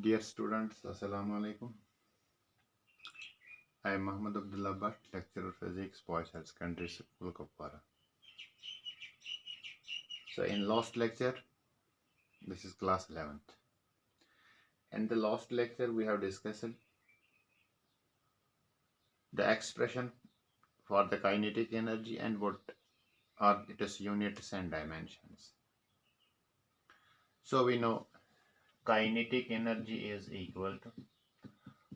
Dear students, Assalamu alaikum. I am Mohammad Abdullah Bhat, lecturer physics, Boys High Secondary School, Kupwara. So in last lecture, this is class 11th. In the last lecture, we have discussed the expression for the kinetic energy and what are its units and dimensions. So we know kinetic energy is equal to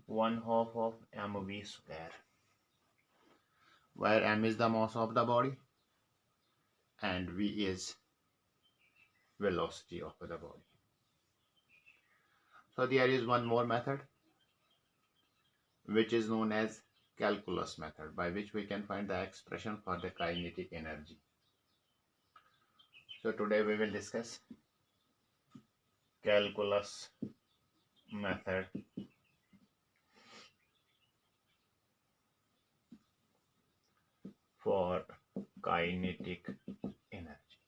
1/2 of mv square, where m is the mass of the body and v is velocity of the body. So there is one more method which is known as calculus method, by which we can find the expression for the kinetic energy. So today we will discuss calculus method for kinetic energy.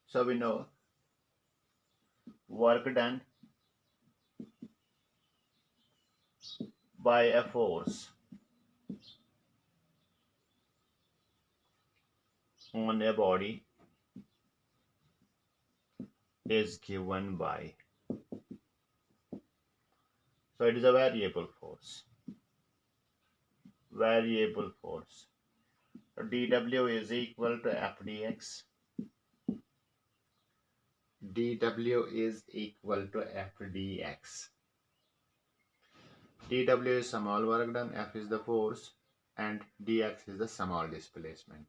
So we know work done by a force on a body is given by, so it is a variable force. dW is equal to FdX. dW is equal to FdX. dW is small work done, F is the force, and dx is the small displacement,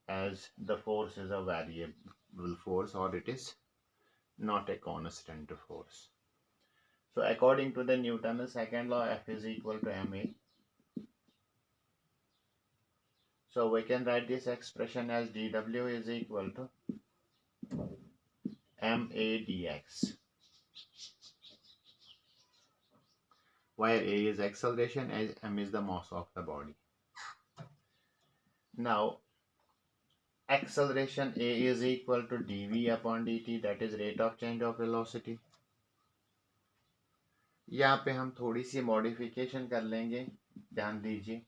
as the force is a variable force or it is not a constant force. So according to the Newton's second law, F is equal to ma. So we can write this expression as dW is equal to ma dx, where a is acceleration as m is the mass of the body. Now acceleration a is equal to dv upon dt, that is rate of change of velocity. यहाँ पे हम थोड़ी सी modification कर लेंगे, ध्यान दीजिए.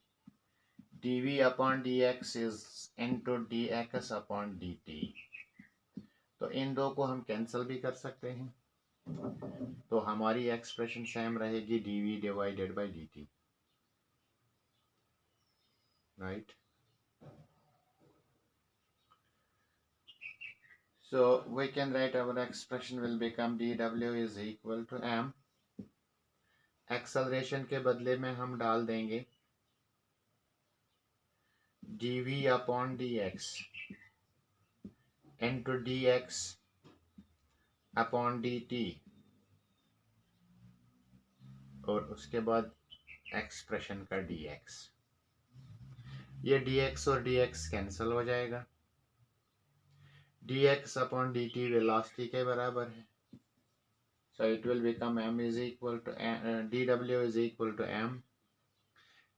dv upon dx is into dx upon dt. तो इन दो को हम कैंसिल भी कर सकते हैं, तो हमारी एक्सप्रेशन सेम रहेगी dv divided by dt, right. So we can write our expression will become dw is equal to m. Acceleration के बदले में हम डाल देंगे dv upon dx into dx upon dt, और उसके बाद एक्सप्रेशन का dx. ये dx और dx कैंसिल हो जाएगा. dx upon dt वेलोसिटी के बराबर है, so it will become m is equal to dw is equal to m.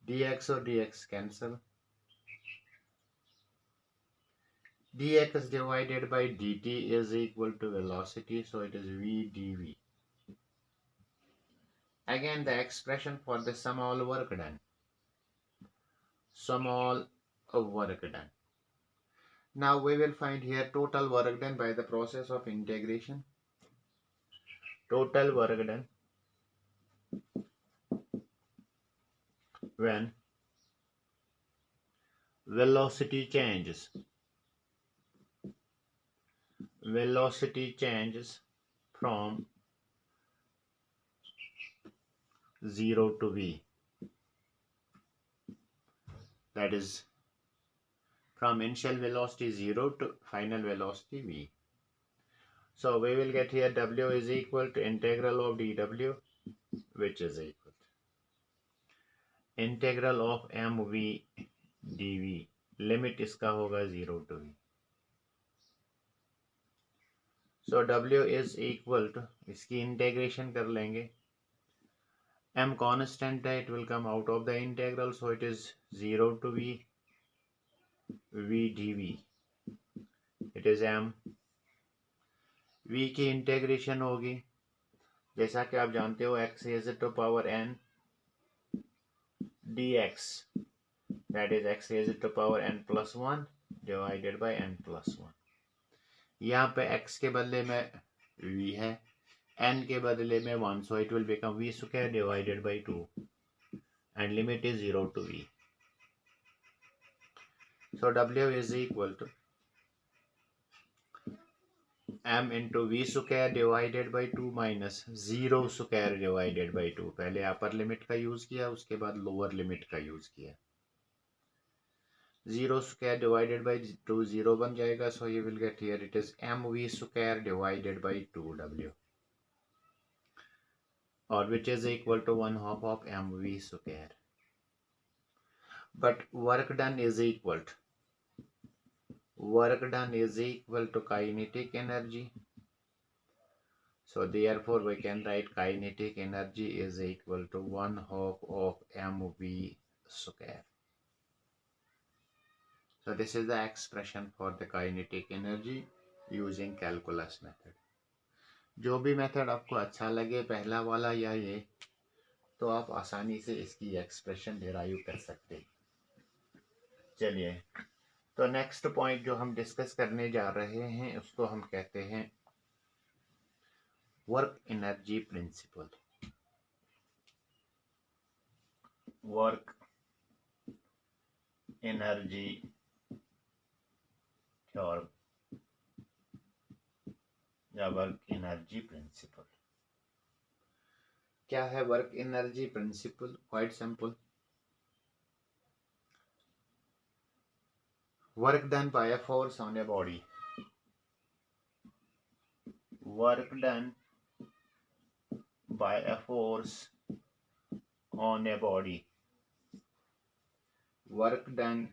dx और dx cancel, dx divided by dt is equal to velocity, so it is v dv. Again the expression for the small work done. Now we will find here total work done by the process of integration. Total work done when velocity changes from 0 to v, that is from initial velocity 0 to final velocity v. So we will get here w is equal to integral of dw, which is equal to integral of mv dv. Limit इसका होगा 0 to v. So w is equal to, इसकी integration कर लेंगे, m constant है, it will come out of the integral, so it is 0 to v v dv, it is m। v की integration होगी, जैसा कि आप जानते हो, x raise to power n dx, that is x raised to power n plus 1 divided by n plus 1। यहाँ पे x के बदले में v है, n के बदले में 1, so it will become v square divided by 2 and limit is 0 to v। So w is equal to m into v square divided by 2 minus 0 square divided by 2। पहले upper limit का use किया, उसके बाद lower limit का use किया। 0 square divided by 2 0 बन जाएगा, so you will get here it is mv square divided by 2w, or which is equal to 1/2 of mv square। But work done is equal to kinetic energy, so therefore we can write kinetic energy is equal to 1/2 of mv square। So this is the expression for the kinetic energy using calculus method। जो भी method आपको अच्छा लगे, पहला वाला या ये, तो आप आसानी से इसकी एक्सप्रेशन डिराइव कर सकते हैं। चलिए, तो नेक्स्ट पॉइंट जो हम डिस्कस करने जा रहे हैं उसको हम कहते हैं work energy principal. Work energy theorem या वर्क एनर्जी प्रिंसिपल। क्या है work energy principal? Quite simple, work done by a force on a body, work done by a force on a body, work done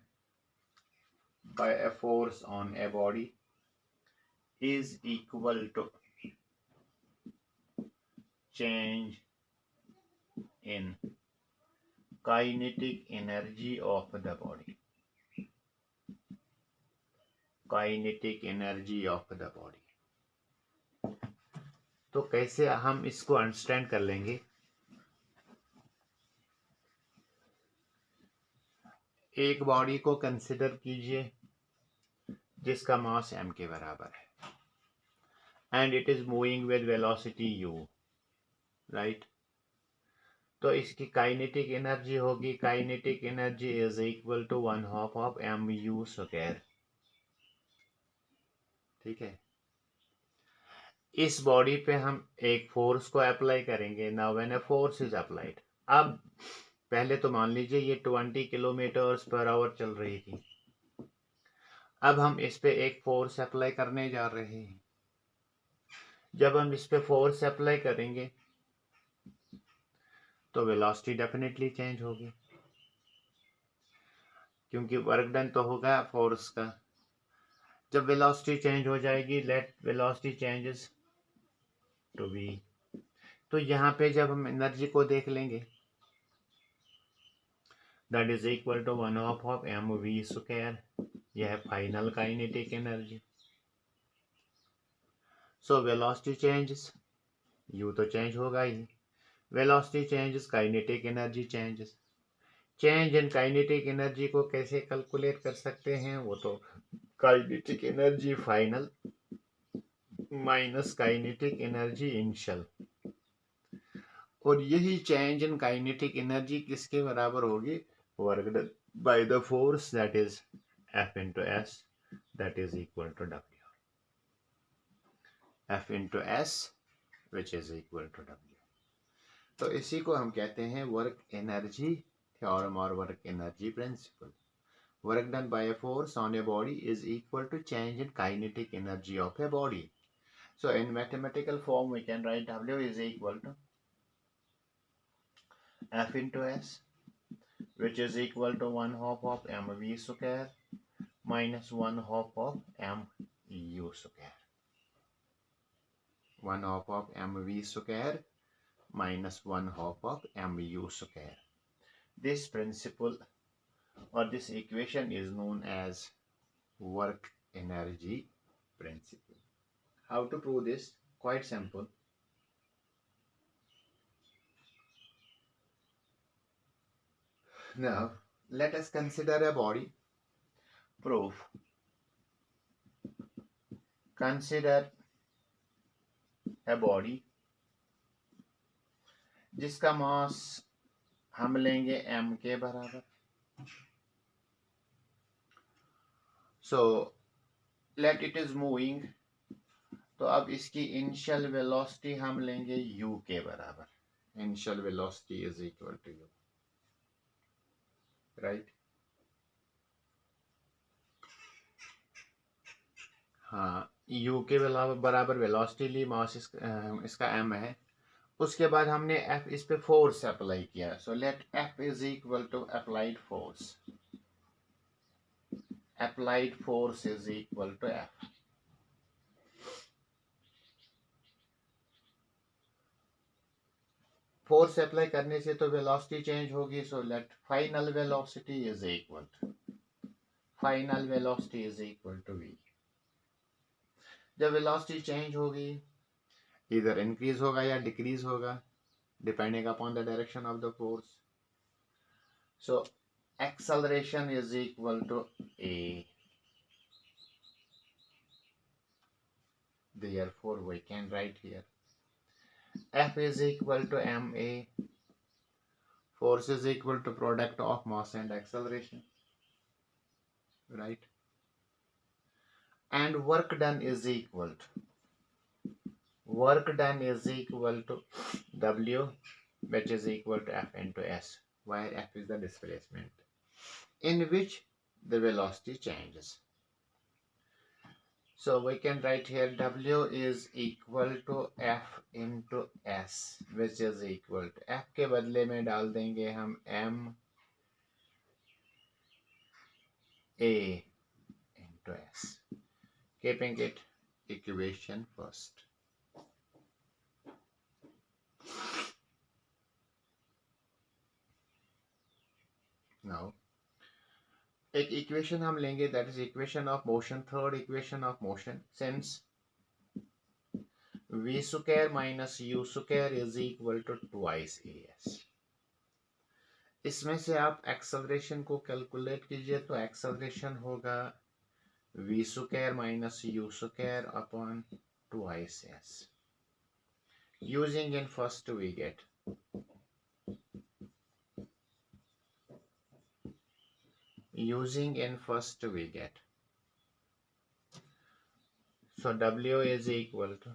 by a force on a body is equal to change in kinetic energy of the body, kinetic energy of the body। तो कैसे हम इसको understand कर लेंगे? एक body को consider कीजिए जिसका मास m के बराबर है and it is moving with velocity u, right. तो इसकी काइनेटिक एनर्जी होगी, kinetic energy is equal to 1/2 of mu square, ठीक है। इस बॉडी पे हम एक फोर्स को अप्लाई करेंगे। Now when a force is applied, अब पहले तो मान लीजिए ये 20 किलोमीटर्स पर आवर चल रही थी, अब हम इस पे एक फोर्स अप्लाई करने जा रहे हैं। जब हम इस पे फोर्स अप्लाई करेंगे तो वेलोसिटी डेफिनेटली चेंज होगी, क्योंकि वर्क डन तो होगा फोर्स का। जब वेलोसिटी चेंज हो जाएगी, let velocity changes to v, तो यहाँ पे जब हम एनर्जी को देख लेंगे, that is equal to 1/2 of mv square, यह है final kinetic energy. So velocity changes, u तो चेंज होगा ही, velocity changes, kinetic energy changes. Change in kinetic energy को कैसे कैलकुलेट कर सकते हैं? वो तो kinetic energy final minus kinetic energy initial, और यही चेंज इन काइनेटिक एनर्जी किसके बराबर होगी? Work done by the force, that is F into S, that is equal to W, F into S which is equal to W। तो इसी को हम कहते हैं वर्क एनर्जी थ्योरम और work energy principal. Work done by a force on a body is equal to change in kinetic energy of a body। So in mathematical form we can write W is equal to F into S, which is equal to 1/2 of mv square minus 1/2 of mu square, 1/2 of mv square minus 1/2 of mu square। This principle or this equation is known as work energy principle. How to prove this? Quite simple. Now, let us consider a body. Proof. Consider a body जिसका मास हम लेंगे m के बराबर. So let it is moving. तो अब इसकी initial velocity हम लेंगे u के बराबर. Initial velocity is equal to u, right. हाँ, u के बराबर वेलोसिटी ली, मास इसका m है. उसके बाद हमने F इस पे फोर्स अप्लाई किया. So let F is equal to applied force. Applied force is equal to F. Force apply करने से तो वेलोसिटी चेंज होगी. So let final velocity is equal to v. जब वेलोसिटी चेंज होगी, इधर इंक्रीज होगा या डिक्रीज होगा, depending upon the direction of the force. So acceleration is equal to a. Therefore we can write here F is equal to ma. Force is equal to product of mass and acceleration, right? And work done is equal to W, which is equal to F into S, where F is the displacement in which the velocity changes. So we can write here W is equal to F into S, which is equal to F के बदले में डाल देंगे हम M A into S, keeping it equation first. Now एक equation हम लेंगे, that is equation of motion, third equation of motion. Since v square minus u square is equal to twice as. इसमें से आप एक्सेलरेशन को calculate कीजिए तो acceleration होगा v square minus u square upon twice as. Using in first we get so W is equal to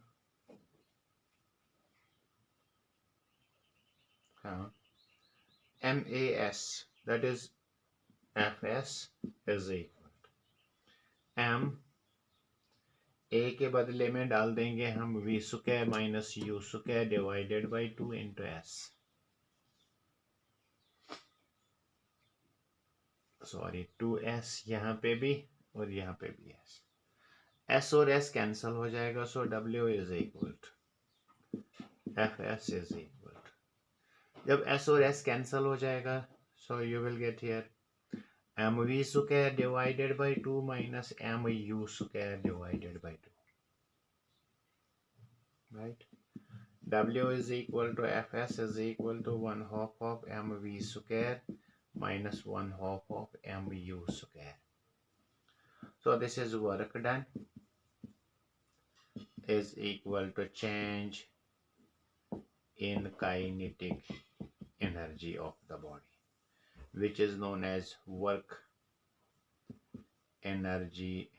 MAS, that is FS is equal to M A के बदले में डाल देंगे हम v square minus u square divided by 2 into S. Sorry 2s यहाँ पे भी और यहाँ पे भी s और s कैंसल हो जाएगा. So W is equal to FS is equal to, जब s और s कैंसल हो जाएगा so you will get here mv square divided by 2 minus mu square divided by 2, right. W is equal to FS is equal to 1/2 of mv square minus 1/2 of mu square. So this is work done is equal to change in kinetic energy of the body, which is known as work energy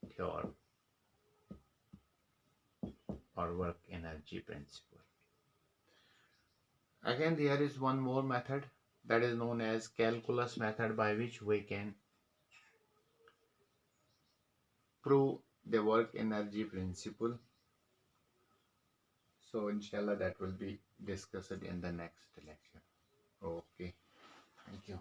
theorem or work energy principle. Again, there is one more method that is known as calculus method, by which we can prove the work energy principle. So inshallah that will be discussed in the next lecture. Okay, thank you.